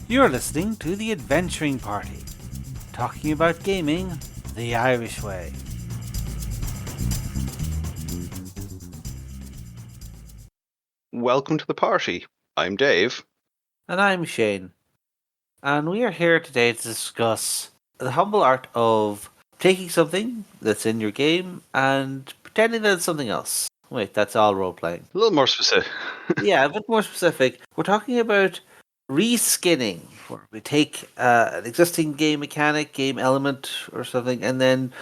You're listening to The Adventuring Party, talking about gaming the Irish way. Welcome to the party. I'm Dave. And I'm Shane, and we are here today to discuss the humble art of taking something that's in your game and pretending that it's something else. Wait, that's all role playing. A little more specific. Yeah, a bit more specific. We're talking about reskinning, where we take an existing game mechanic, game element, or something, and then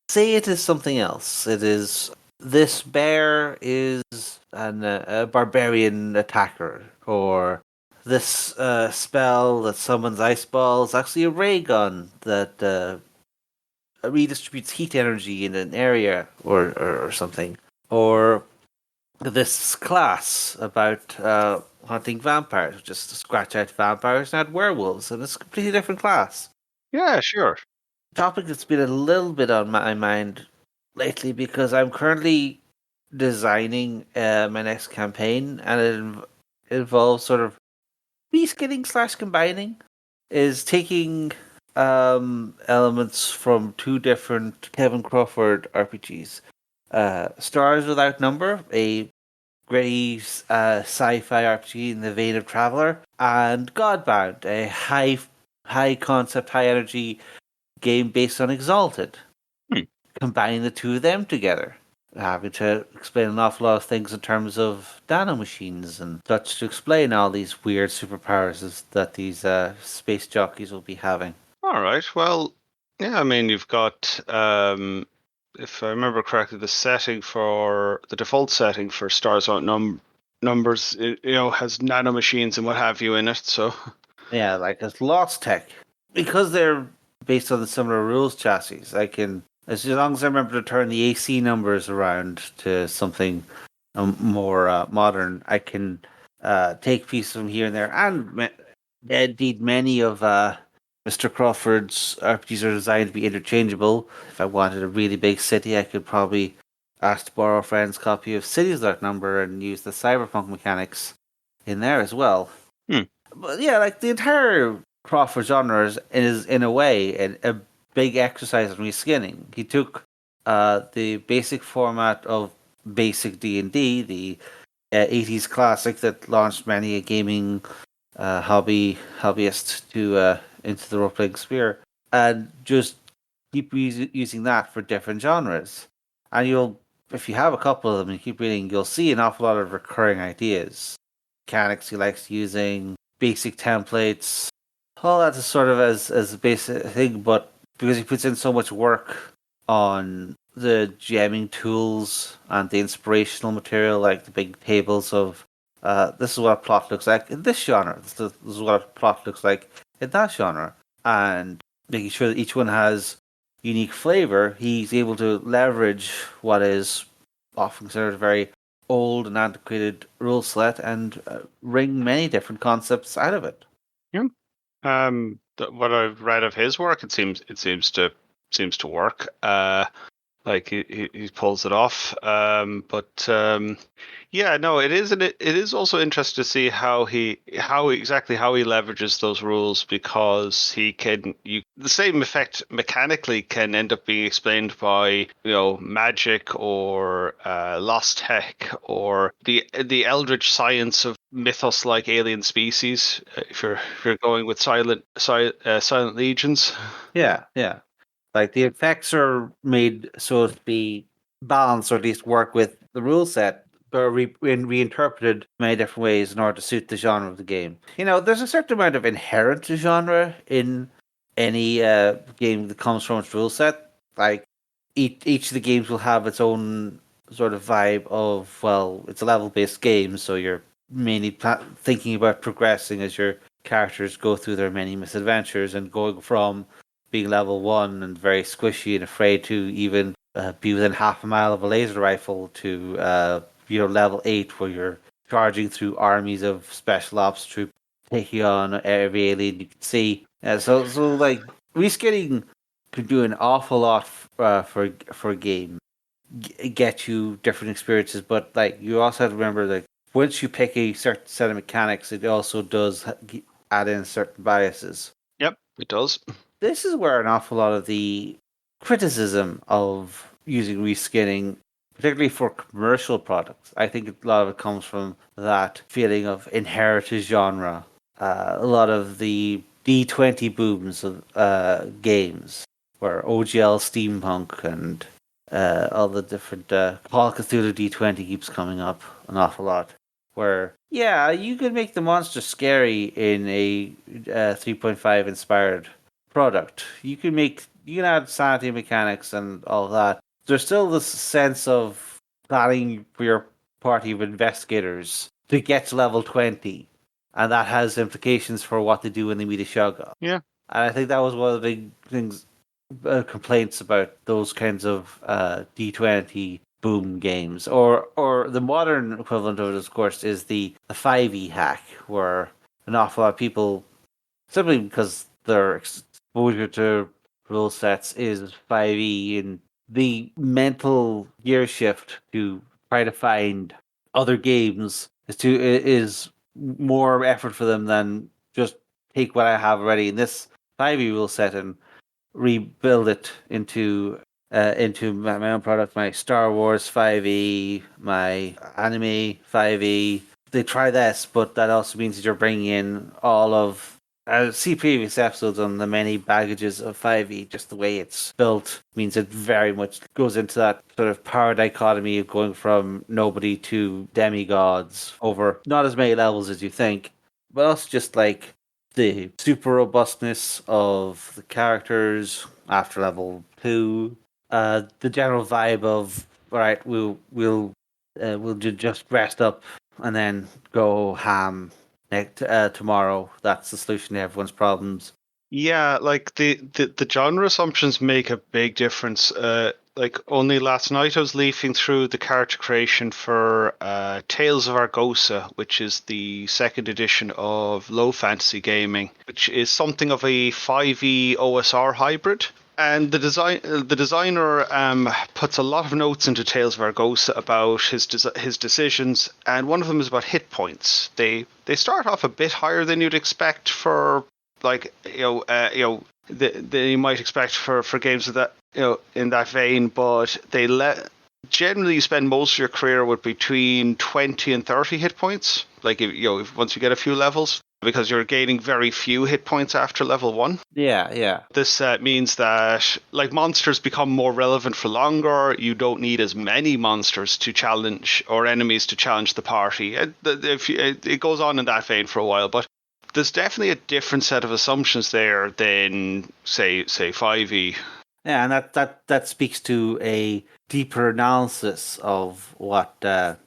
say it is something else. It is this bear is a barbarian attacker, or this spell that summons ice balls actually a ray gun that redistributes heat energy in an area, or something, or this class about hunting vampires, just to scratch out vampires and add werewolves, and it's a completely different class. Yeah, sure. Topic that's been a little bit on my mind lately because I'm currently designing my next campaign, and it involves sort of reskinning slash combining. Is taking elements from two different Kevin Crawford RPGs. Stars Without Number, a gritty sci-fi RPG in the vein of Traveller, and Godbound, a high concept, high energy game based on Exalted. Hmm. Combining the two of them together, having to explain an awful lot of things in terms of nanomachines and such to explain all these weird superpowers that these space jockeys will be having. All right. Well, yeah, I mean, you've got, if I remember correctly, the default setting for Stars Out Numbers, has nanomachines and what have you in it. So, Yeah, like it's Lost Tech. Because they're based on the similar rules chassis, I can, as long as I remember to turn the AC numbers around to something more modern, I can take pieces from here and there. And indeed, many of Mr. Crawford's RPGs are designed to be interchangeable. If I wanted a really big city, I could probably ask to borrow a friend's copy of Cities Without Number and use the cyberpunk mechanics in there as well. hmm. But yeah, like the entire Crawford genre is in a way a big exercise in reskinning. He took the basic format of basic D&D, the 80s classic that launched many a gaming hobbyist to into the role playing sphere, and just keep using that for different genres. And you'll, if you have a couple of them and keep reading, you'll see an awful lot of recurring ideas, mechanics he likes using, basic templates, all that is sort of as a basic thing. But because he puts in so much work on the gemming tools and the inspirational material, like the big tables of this is what a plot looks like in this genre. This is what a plot looks like in that genre, and making sure that each one has unique flavor. He's able to leverage what is often considered a very old and antiquated rule set and wring many different concepts out of it. Yeah. What I've read of his work, it seems to work. Like he pulls it off. Yeah, no, it is also interesting to see how exactly how he leverages those rules, because the same effect mechanically can end up being explained by magic or lost tech or the eldritch science of mythos like alien species. If you're going with silent legions. Yeah, yeah. Like the effects are made so as to be balanced, or at least work with the rule set, but are reinterpreted many different ways in order to suit the genre of the game. There's a certain amount of inherent genre in any game that comes from its rule set. Like each of the games will have its own sort of vibe of, well, it's a level based game, so you're mainly thinking about progressing as your characters go through their many misadventures and going from being level one and very squishy and afraid to even be within half a mile of a laser rifle to level 8 where you're charging through armies of special ops troops taking on every alien you can see. So like reskinning can do an awful lot for a game, get you different experiences, but like you also have to remember, like once you pick a certain set of mechanics, it also does add in certain biases. Yep, it does. This is where an awful lot of the criticism of using reskinning, particularly for commercial products, I think a lot of it comes from that feeling of inherited genre. A lot of the D20 booms of games, where OGL Steampunk and all the different Call of Cthulhu D20 keeps coming up an awful lot. Where, yeah, you could make the monster scary in a 3.5 inspired product. You can add sanity mechanics and all of that. There's still this sense of planning for your party of investigators to get to level 20, and that has implications for what they do when they meet a Shoggoth. Yeah. And I think that was one of the big things, complaints about those kinds of D20 boom games, or the modern equivalent of it, of course, is the 5e hack, where an awful lot of people, simply because their exposure to rule sets is 5e, and the mental gear shift to try to find other games is more effort for them than just take what I have already in this 5e rule set and rebuild it into my own product, my Star Wars 5e, my anime 5e. They try this, but that also means that you're bringing in all of. See previous episodes on the many baggages of 5e. Just the way it's built means it very much goes into that sort of power dichotomy of going from nobody to demigods over not as many levels as you think, but also just like the super robustness of the characters after level 2, the general vibe of, all right, we'll just rest up and then go ham next tomorrow. That's the solution to everyone's problems. Yeah, like the genre assumptions make a big difference. Like only last night I was leafing through the character creation for Tales of Argosa, which is the second edition of Low Fantasy Gaming, which is something of a 5e OSR hybrid. And the designer puts a lot of notes into Tales of Argosa about his decisions, and one of them is about hit points. They start off a bit higher than you'd expect for, like, you might expect for games of that, in that vein, but generally you spend most of your career with between 20 and 30 hit points, like, once you get a few levels, because you're gaining very few hit points after level 1. Yeah, yeah. This means that, like, monsters become more relevant for longer. You don't need as many monsters to challenge, or enemies to challenge the party. It goes on in that vein for a while, but there's definitely a different set of assumptions there than say 5e. Yeah, and that speaks to a deeper analysis of what your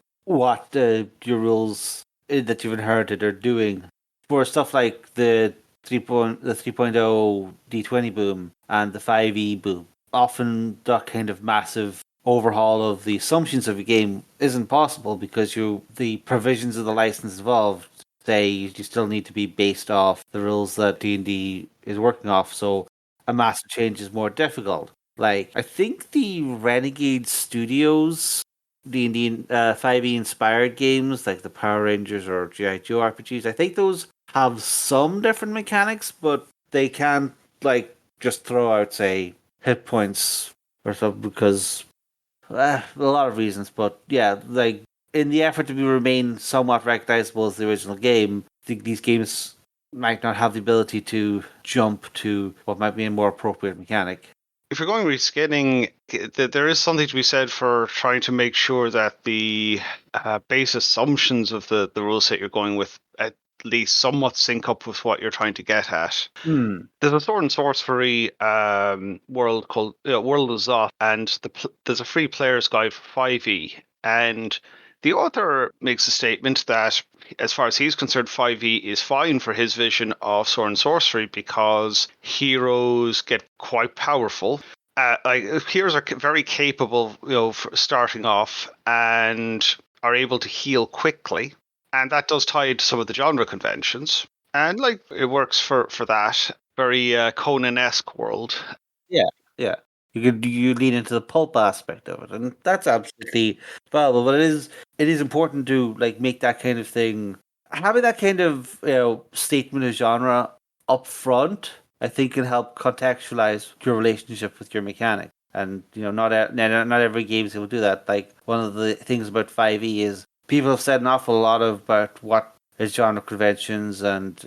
rules that you've inherited are doing. For stuff like the 3.0 D20 boom and the 5e boom, often that kind of massive overhaul of the assumptions of a game isn't possible because the provisions of the license involved say you still need to be based off the rules that D&D is working off. So a massive change is more difficult. Like, I think the Renegade Studios D&D 5e inspired games like the Power Rangers or GI Joe RPGs, I think those have some different mechanics, but they can't, like, just throw out, say, hit points or something because a lot of reasons. But yeah, like, in the effort to remain somewhat recognizable as the original game, I think these games might not have the ability to jump to what might be a more appropriate mechanic. If you're going reskinning, there is something to be said for trying to make sure that the base assumptions of the rule set you're going with at least somewhat sync up with what you're trying to get at. There's a sword and sorcery world called World of Zoth, and there's a free player's guide for 5e. And the author makes a statement that, as far as he's concerned, 5e is fine for his vision of sword and sorcery because heroes get quite powerful. Like, heroes are very capable, for starting off, and are able to heal quickly, and that does tie into some of the genre conventions. And, like, it works for that very Conan-esque world. Yeah, yeah. You lean into the pulp aspect of it, and that's absolutely valuable. But it is important to, like, make that kind of thing having that kind of statement of genre up front, I think can help contextualize your relationship with your mechanic. And not every game will do that. Like one of the things about 5e is people have said an awful lot about what is genre conventions and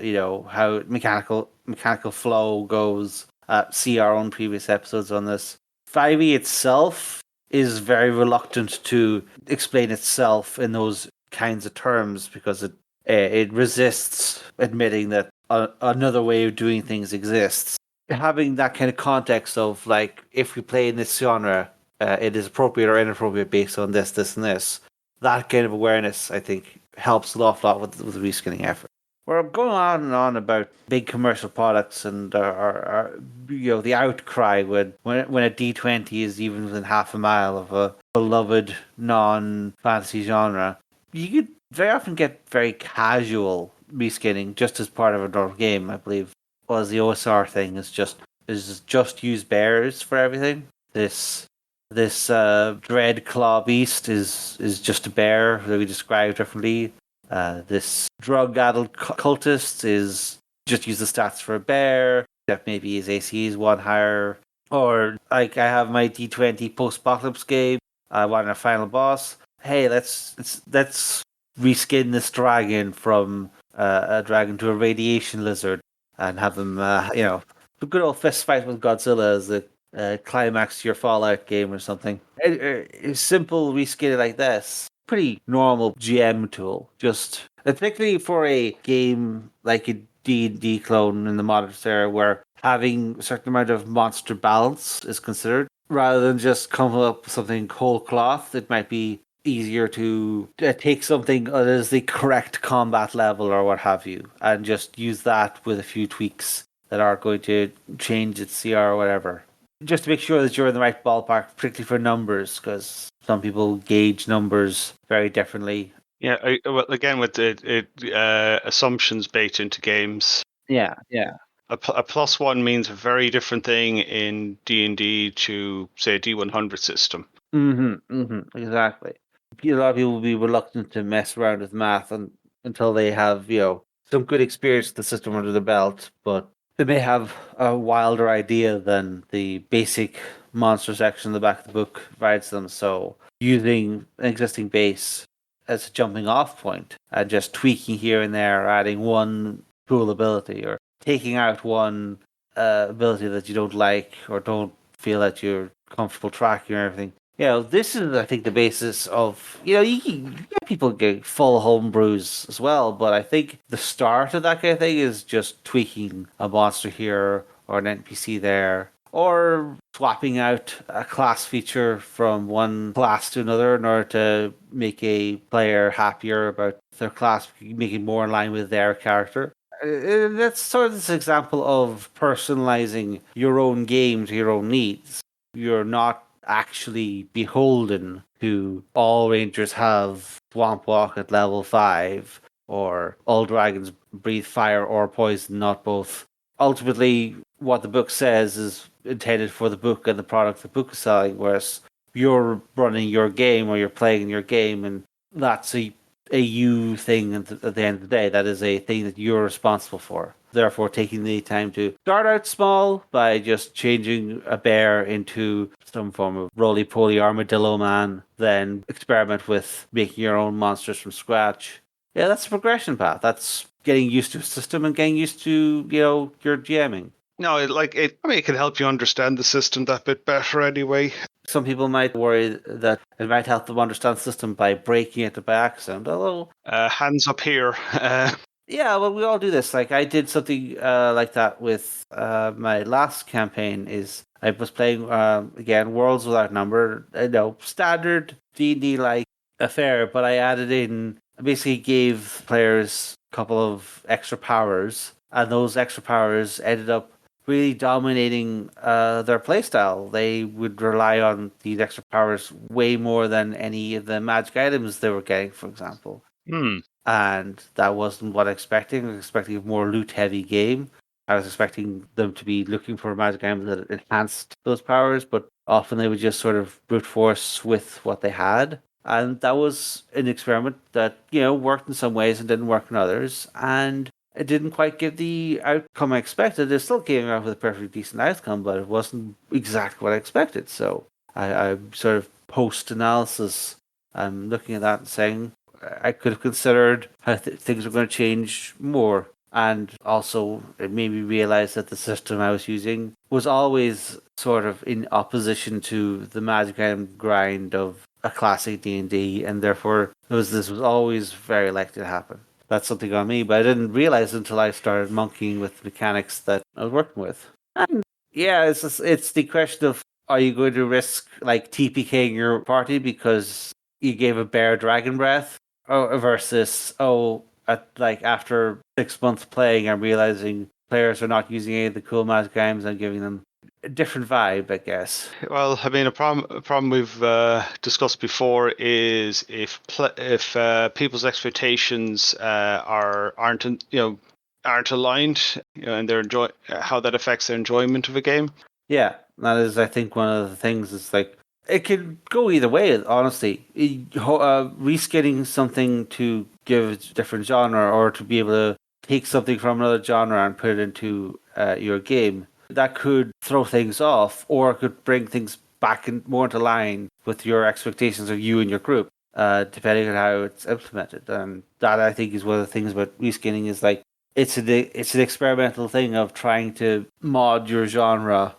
how mechanical flow goes. See our own previous episodes on this. 5e itself is very reluctant to explain itself in those kinds of terms because it resists admitting that another way of doing things exists. Having that kind of context of like, if we play in this genre, it is appropriate or inappropriate based on this, this, and this. That kind of awareness, I think, helps an awful lot with the reskinning effort. We're going on and on about big commercial products and the outcry when a D20 is even within half a mile of a beloved non-fantasy genre. You could very often get very casual reskinning just as part of a normal game. I believe was the OSR thing is just use bears for everything. This dread claw beast is just a bear that we described differently. This drug-addled cultist is just use the stats for a bear. That maybe his AC is one higher. Or like I have my D20 post-apocalypse game. I want a final boss. Hey, let's reskin this dragon from a dragon to a radiation lizard and have them, a good old fist fight with Godzilla as the climax to your Fallout game or something. A simple reskin like this, pretty normal GM tool. Just particularly for a game like a D&D clone in the modern era where having a certain amount of monster balance is considered rather than just coming up with something whole cloth. It might be easier to take something that is the correct combat level or what have you and just use that with a few tweaks that are going to change its CR or whatever. Just to make sure that you're in the right ballpark, particularly for numbers, because some people gauge numbers very differently. Yeah, well, again, with the assumptions baked into games, Yeah, yeah. a +1 means a very different thing in D&D to, say, a D100 system. Exactly. A lot of people will be reluctant to mess around with math until they have, some good experience with the system under the belt, but they may have a wilder idea than the basic monster section in the back of the book provides them. So using an existing base as a jumping off point and just tweaking here and there, adding one cool ability or taking out one ability that you don't like or don't feel that you're comfortable tracking or everything. This is, I think, the basis of, you get people get full homebrews as well, but I think the start of that kind of thing is just tweaking a monster here or an NPC there, or swapping out a class feature from one class to another in order to make a player happier about their class, making more in line with their character. That's sort of this example of personalizing your own game to your own needs. You're not actually beholden to all rangers have swamp walk at level 5 or all dragons breathe fire or poison, not both. Ultimately, what the book says is intended for the book and the product the book is selling, whereas you're running your game or you're playing your game, and that's a you thing at the end of the day. That is a thing that you're responsible for. Therefore, taking the time to start out small by just changing a bear into some form of roly poly armadillo man, then experiment with making your own monsters from scratch. Yeah, that's a progression path. That's getting used to a system and getting used to, your GMing. No, it can help you understand the system that bit better anyway. Some people might worry that it might help them understand the system by breaking it by accident, although Hands up here. yeah, well, we all do this. Like I did something like that with my last campaign. Is I was playing again Worlds Without Number, standard D&D like affair, but I added in. I basically gave players a couple of extra powers, and those extra powers ended up really dominating their playstyle. They would rely on these extra powers way more than any of the magic items they were getting, for example. Hmm. And that wasn't what I was expecting. I was expecting a more loot heavy game. I was expecting them to be looking for magic items that enhanced those powers, but often they would just sort of brute force with what they had. And that was an experiment that, worked in some ways and didn't work in others. And it didn't quite give the outcome I expected. It still came out with a perfectly decent outcome, but it wasn't exactly what I expected. So I sort of post analysis, I'm looking at that and saying I could have considered how things were going to change more. And also, it made me realize that the system I was using was always sort of in opposition to the magic item grind of a classic D&D, and therefore this was always very likely to happen. That's something on me, but I didn't realize until I started monkeying with mechanics that I was working with. And yeah, it's the question of, are you going to risk like TPKing your party because you gave a bear dragon breath, versus after 6 months playing, I'm realizing players are not using any of the cool magic items. I'm giving them a different vibe, I guess. Well, I mean, a problem we've discussed before is if people's expectations aren't aligned, and how that affects their enjoyment of a game. Yeah, that is, I think, one of the things. Is like it could go either way. Honestly, reskinning something to give a different genre, or to be able to take something from another genre and put it into your game, that could throw things off, or it could bring things back in more into line with your expectations of you and your group, depending on how it's implemented. And that, I think, is one of the things about reskinning, is like it's an experimental thing of trying to mod your genre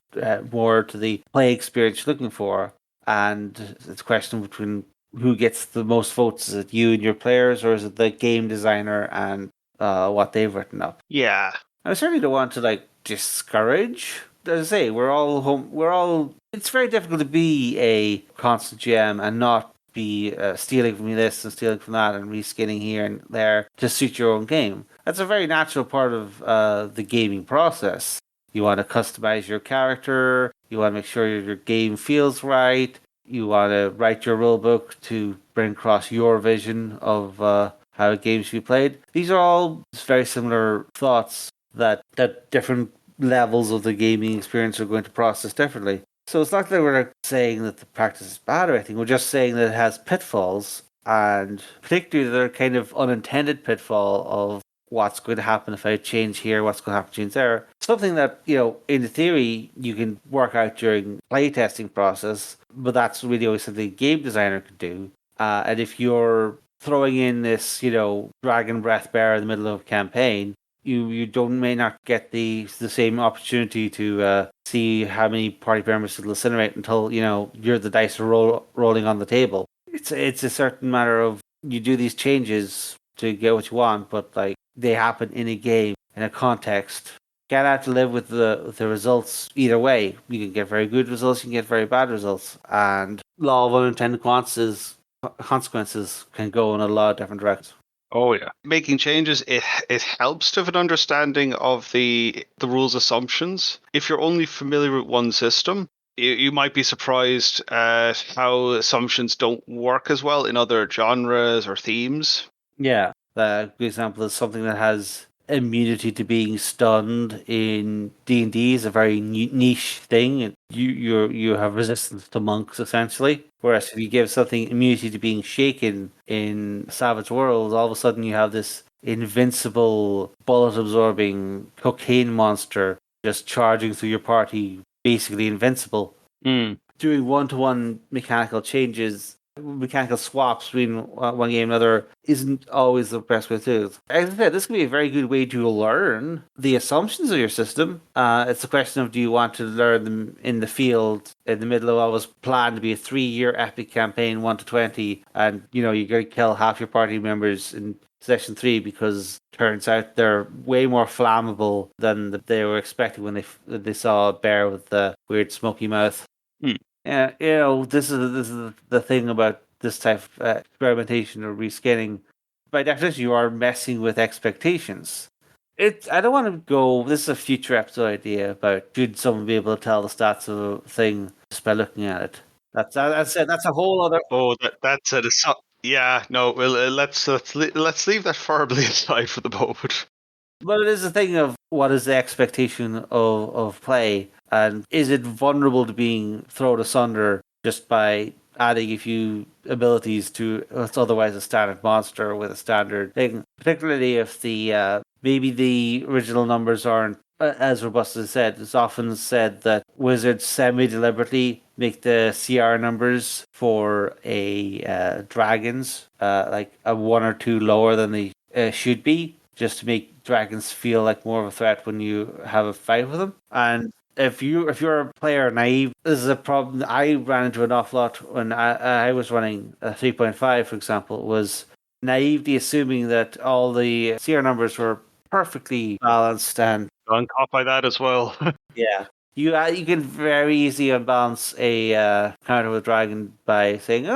more to the play experience you're looking for, and it's a question between who gets the most votes. Is it you and your players, or is it the game designer and what they've written up? Yeah. I certainly don't want to like discourage. As I say, we're all home. We're all. It's very difficult to be a constant GM and not be stealing from this and stealing from that and reskinning here and there to suit your own game. That's a very natural part of the gaming process. You want to customize your character. You want to make sure your game feels right. You want to write your rulebook to bring across your vision of how a game should be played. These are all very similar thoughts that different levels of the gaming experience are going to process differently. So it's not that we're saying that the practice is bad or anything. We're just saying that it has pitfalls, and particularly the kind of unintended pitfall of what's going to happen if I change here, what's going to happen if I change there. Something that, in the theory, you can work out during playtesting process, but that's really only something a game designer can do. And if you're throwing in this, dragon breath bear in the middle of a campaign, you don't may not get the same opportunity to see how many party members will incinerate until you're the dice are rolling on the table. It's a certain matter of, you do these changes to get what you want, but like they happen in a game, in a context. Can't have to live with the results either way. You can get very good results, you can get very bad results, and law of unintended consequences can go in a lot of different directions. Oh yeah. Making changes, it helps to have an understanding of the rules assumptions. If you're only familiar with one system, you might be surprised at how assumptions don't work as well in other genres or themes. Yeah, the good example is something that has immunity to being stunned in D&D is a very niche thing. You have resistance to monks essentially, whereas if you give something immunity to being shaken in Savage Worlds, all of a sudden you have this invincible bullet absorbing cocaine monster just charging through your party, basically invincible. Mm. Doing one-to-one mechanical swaps between one game and another isn't always the best way to do it. As I said, this can be a very good way to learn the assumptions of your system. It's a question of, do you want to learn them in the field in the middle of what was planned to be a 3-year epic campaign, 1 to 20, and you're going to kill half your party members in session 3 because turns out they're way more flammable than they were expecting when they saw a bear with the weird smoky mouth. Hmm. Yeah, this is the thing about this type of experimentation or reskinning. By definition, you are messing with expectations. I don't want to go. This is a future episode idea about, should someone be able to tell the stats of a thing just by looking at it. That's a whole other. Oh, that's it. Yeah, no. Well, let's leave that firmly aside for the moment. But it is a thing of, what is the expectation of play, and is it vulnerable to being thrown asunder just by adding a few abilities to what's otherwise a standard monster with a standard thing. Particularly if the maybe the original numbers aren't as robust as said. It's often said that wizards semi-deliberately make the CR numbers for a dragons like a 1 or 2 lower than they should be, just to make dragons feel like more of a threat when you have a fight with them. And if you're a player naive, this is a problem I ran into an awful lot when I was running a 3.5, for example, was naively assuming that all the CR numbers were perfectly balanced and I'm caught by that as well. yeah. You can very easily unbalance a counter with dragon by saying,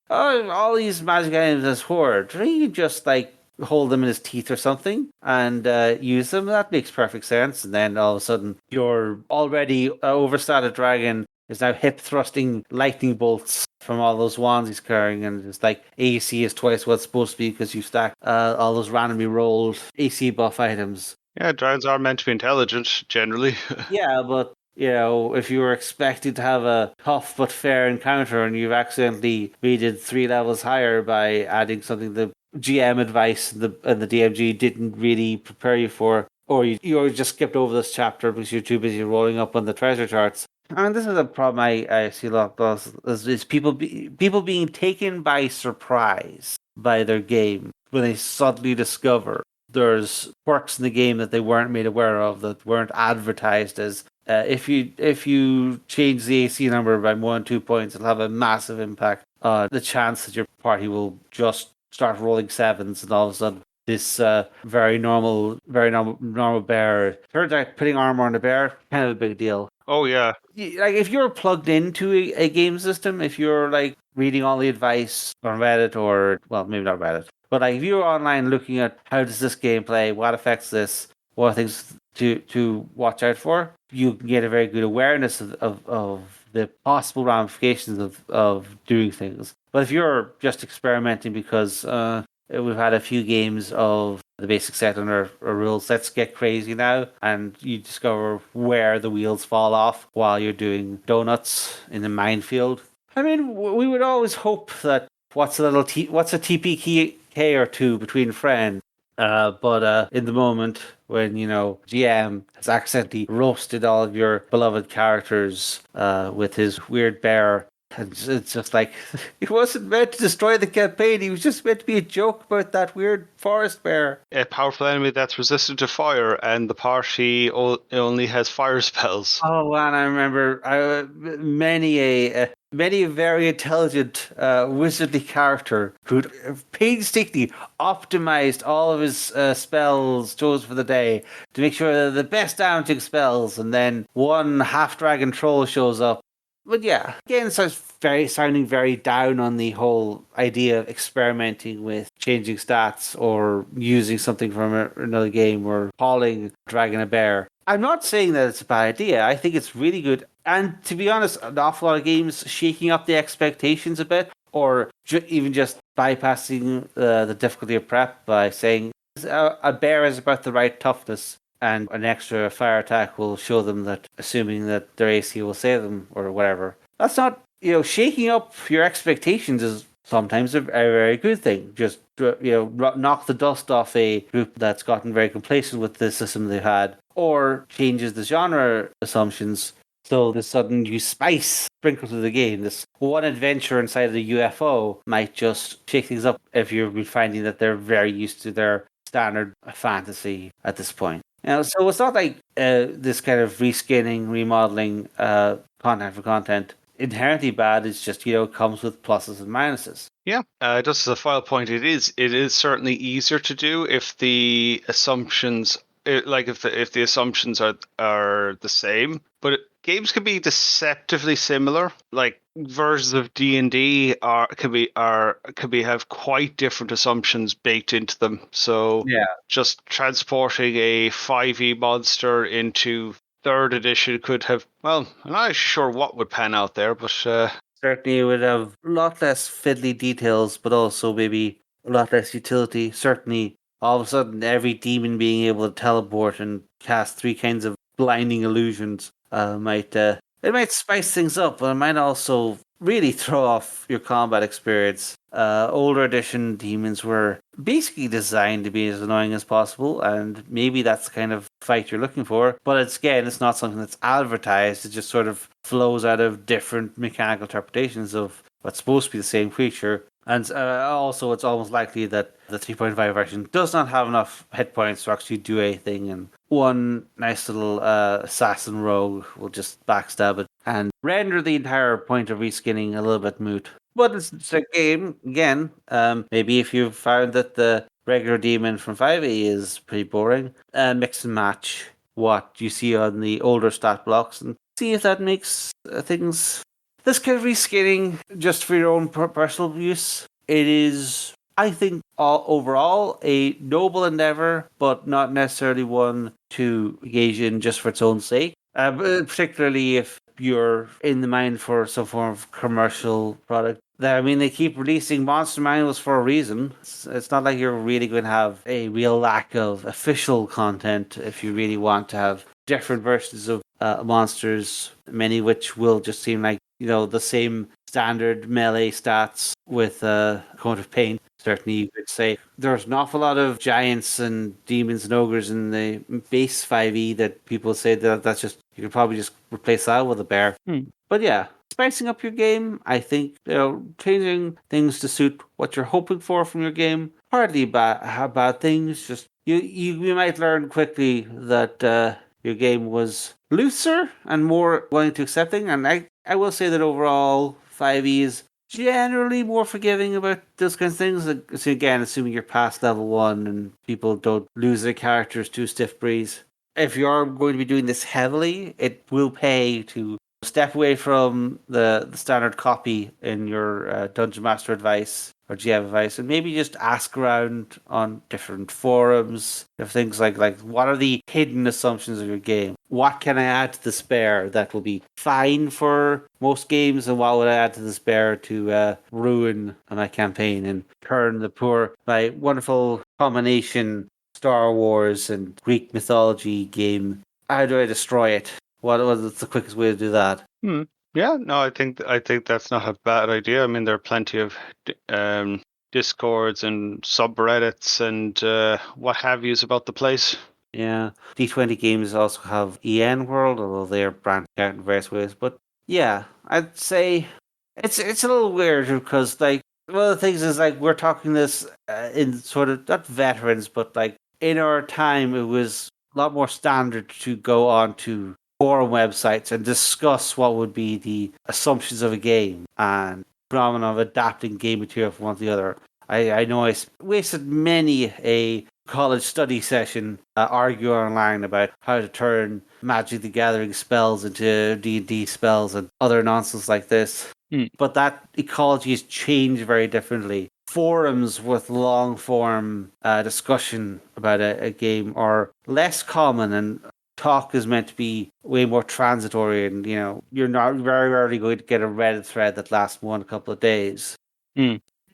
all these magic items as horde. You can just like hold them in his teeth or something and use them. That makes perfect sense. And then all of a sudden, your already overstated dragon is now hip thrusting lightning bolts from all those wands he's carrying, and it's like AC is twice what it's supposed to be because you stack all those randomly rolled AC buff items. Yeah, dragons are meant to be intelligent, generally. Yeah, but if you were expecting to have a tough but fair encounter and you've accidentally made it 3 levels higher by adding something the GM advice and the DMG didn't really prepare you for, or you just skipped over this chapter because you're too busy rolling up on the treasure charts. And this is a problem I see a lot of is people being taken by surprise by their game when they suddenly discover there's quirks in the game that they weren't made aware of, that weren't advertised as if you change the AC number by 1 2 points, it'll have a massive impact on the chance that your party will just start rolling sevens, and all of a sudden this very normal bear turns out putting armor on a bear kind of a big deal. Oh, yeah. Like if you're plugged into a game system, if you're like reading all the advice on Reddit, or well, maybe not Reddit, but like if you're online looking at how does this game play, what affects this, what are things to watch out for, you can get a very good awareness of the possible ramifications of doing things. But if you're just experimenting because we've had a few games of the basic set on our rules, let's get crazy now, and you discover where the wheels fall off while you're doing donuts in the minefield. I mean, we would always hope that what's a TPK or two between friends. But in the moment when GM has accidentally roasted all of your beloved characters with his weird bear, and it's just like he wasn't meant to destroy the campaign. He was just meant to be a joke about that weird forest bear. A powerful enemy that's resistant to fire, and the party only has fire spells. Oh, and I remember many a very intelligent wizardly character who'd painstakingly optimized all of his spells chosen for the day to make sure they're the best damaging spells, and then one half dragon troll shows up. But yeah, again, sounding very down on the whole idea of experimenting with changing stats or using something from another game or calling dragon a bear. I'm not saying that it's a bad idea. I think it's really good. And to be honest, an awful lot of games shaking up the expectations a bit, or even just bypassing the difficulty of prep by saying a bear is about the right toughness, and an extra fire attack will show them that, assuming that their AC will save them or whatever. That's not, shaking up your expectations is sometimes a very good thing. Just, knock the dust off a group that's gotten very complacent with the system they've had, or changes the genre assumptions. So the sudden new spice sprinkled through the game, this one adventure inside of the UFO might just shake things up if you've been finding that they're very used to their standard fantasy at this point. So it's not like this kind of reskinning, remodeling content for content inherently bad. It's just it comes with pluses and minuses. Yeah, just as a final point, it is certainly easier to do if the assumptions, if the assumptions are the same. But games can be deceptively similar. Like versions of D&D can be have quite different assumptions baked into them. So Yeah. just transporting a 5e monster into third edition could have, well, I'm not actually sure what would pan out there, but Certainly, it would have a lot less fiddly details, but also maybe a lot less utility. Certainly, all of a sudden, every demon being able to teleport and cast 3 kinds of blinding illusions might it might spice things up, but it might also really throw off your combat experience. Older edition demons were basically designed to be as annoying as possible, and maybe that's the kind of fight you're looking for. But it's not something that's advertised. It just sort of flows out of different mechanical interpretations of what's supposed to be the same creature. And also, it's almost likely that the 3.5 version does not have enough hit points to actually do anything. And one nice little assassin rogue will just backstab it and render the entire point of reskinning a little bit moot. But it's a game, again. Maybe if you've found that the regular demon from 5e is pretty boring, mix and match what you see on the older stat blocks and see if that makes things. This kind of reskinning, just for your own personal use, it is, I think, overall a noble endeavor, but not necessarily one to engage in just for its own sake. Particularly if you're in the mind for some form of commercial product. I mean, they keep releasing monster manuals for a reason. It's not like you're really going to have a real lack of official content if you really want to have different versions of monsters, many which will just seem like, the same standard melee stats with a coat of paint. Certainly, you could say there's an awful lot of giants and demons and ogres in the base 5e that people say that's just, you could probably just replace that with a bear. But yeah, spicing up your game, I think, changing things to suit what you're hoping for from your game, hardly bad things. Just you might learn quickly that your game was looser and more willing to accepting. And I will say that overall, 5e is generally more forgiving about those kinds of things. So again, assuming you're past level 1 and people don't lose their characters to stiff breeze. If you're going to be doing this heavily, it will pay to step away from the standard copy in your Dungeon Master advice or GM advice, and maybe just ask around on different forums of things like what are the hidden assumptions of your game? What can I add to the spare that will be fine for most games, and what would I add to the spare to ruin my campaign and turn my wonderful combination Star Wars and Greek mythology game? How do I destroy it? What was the quickest way to do that? Yeah, no, I think that's not a bad idea. I mean, there are plenty of discords and subreddits and what have yous about the place. Yeah, D20 games also have EN World, although they're branched out in various ways. But yeah, I'd say it's a little weird because one of the things is we're talking this in sort of not veterans, but in our time it was a lot more standard to go on to forum websites and discuss what would be the assumptions of a game and phenomenon of adapting game material from one to the other. I know I wasted many a college study session arguing online about how to turn Magic the Gathering spells into D&D spells and other nonsense like this. But that ecology has changed very differently. Forums with long form discussion about a game are less common, and talk is meant to be way more transitory, and you're not very rarely going to get a Reddit thread that lasts more than a couple of days.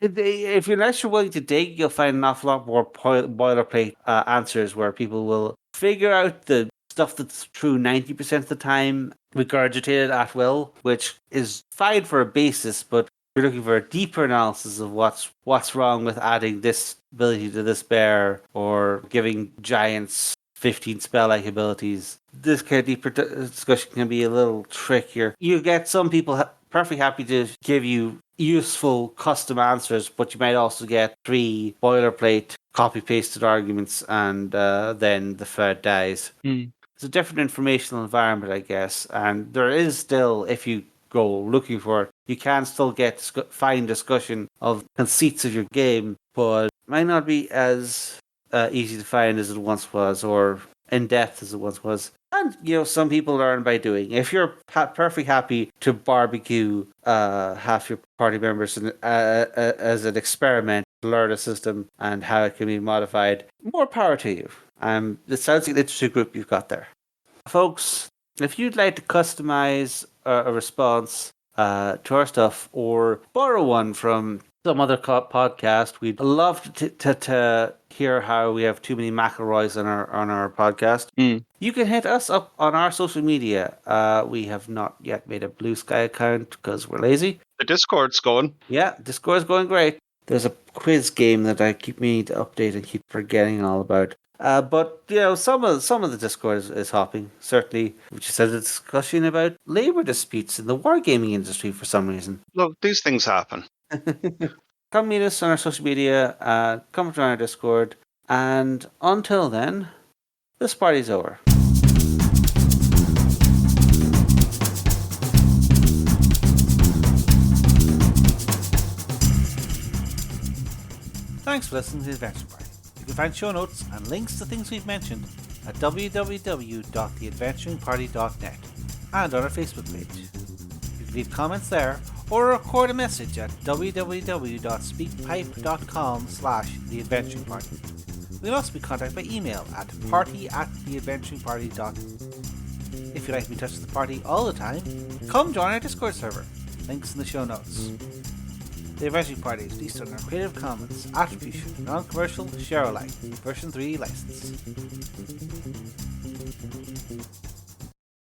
If you're not willing to dig, you'll find an awful lot more boilerplate answers where people will figure out the stuff that's true 90% of the time, regurgitated at will, which is fine for a basis, but you're looking for a deeper analysis of what's wrong with adding this ability to this bear or giving giants 15 spell-like abilities. This kind of deeper discussion can be a little trickier. You get some people perfectly happy to give you useful custom answers, but you might also get 3 boilerplate copy-pasted arguments, and then the thread dies. It's a different informational environment, I guess, and there is still, if you go looking for it, you can still get fine discussion of conceits of your game, but it might not be as easy to find as it once was, or in depth as it once was. And some people learn by doing. If you're perfectly happy to barbecue half your party members as an experiment, learn a system and how it can be modified, more power to you. It sounds like an interesting group you've got there, folks. If you'd like to customize a response to our stuff or borrow one from some other podcast, we'd love to hear how we have too many McElroys on our podcast. You can hit us up on our social media. We have not yet made a Blue Sky account because we're lazy. the Discord's going. Yeah, Discord's going great. There's a quiz game that I keep meaning to update and keep forgetting all about. But some of the Discord is hopping. Certainly, we just had a discussion about labor disputes in the wargaming industry for some reason. Look, these things happen. Come meet us on our social media. Come join our Discord. And until then, this party's over. Thanks for listening to the Adventure Party. You can find show notes and links to things we've mentioned at www.theadventuringparty.net and on our Facebook page. You can leave comments there or record a message at www.speakpipe.com/theadventuringparty. We can also be contacted by email at party@theadventuringparty.net. If you'd like to be in touch with the party all the time, come join our Discord server. Links in the show notes. The Adventuring Party is released under a Creative Commons Attribution Non-Commercial Share Alike version 3 license.